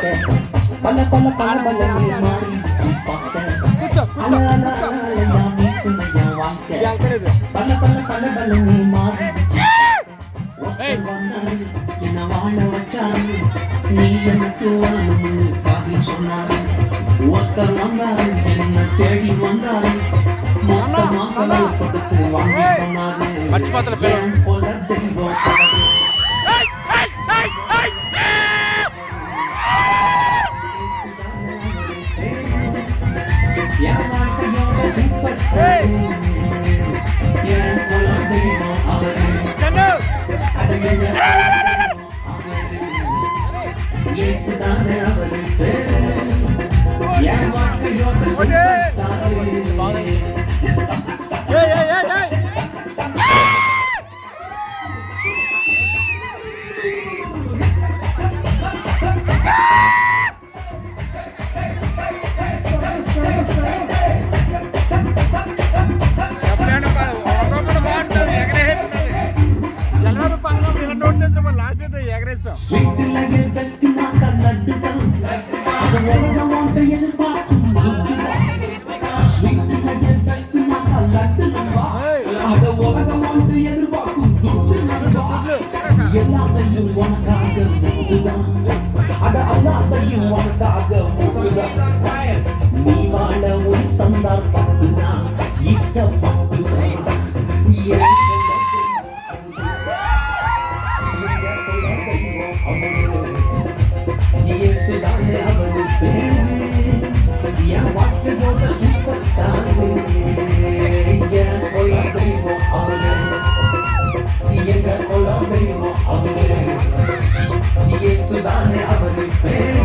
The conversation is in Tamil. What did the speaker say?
பல பல பல பல மாறிடுச்சு பார்க்க அல அல அலையா மீசுமையா வாழ்க்கை பல பல பல பல மாறிடுச்சு ஒருத்தர் வந்தாரு என்ன வாழ வச்சாரு நீ எனக்கு வாழும்னு காதில் சொன்னாரு ஒருத்தர் வந்தாரு என்ன தேடி வந்தாரு மொத்தமாக கொடுத்து வாங்கி போனாரு போல தெய்வம் சூப்பர் ஸ்டார் போல தெய்வம் அவரு இயேசுதானே அவரு என் வாழ்க்கையோட சூப்பர் ஸ்டார் ஸ்வீட்ல பெஸ்ட் நாக்க லட்டு தான் அது உலகம் ஓட்ட எதிர்பார்க்கும் துட்டு தான் ஸ்வீட்ல பெஸ்ட் நாக்க லட்டு நம்பா அது உலகம் ஓட்ட எதிர்பார்க்கும் துட்டு நம்பா எல்லாத்தையும் உனக்காக முட்டுதான் அட எல்லாத்தையும் உனக்காக முட்டுதான் நீ வாழ ஒரு தந்தார் பட்டுதான் இஷ்டப்பட்டுதான் இயேசுதானே அவரு பேரு என் வாழ்க்கையோட சூப்பர் ஸ்டார் என் கொல தெய்வம் அவரு எங்க கொல தெய்வம் அவரு இயேசுதானே அவரு பேரு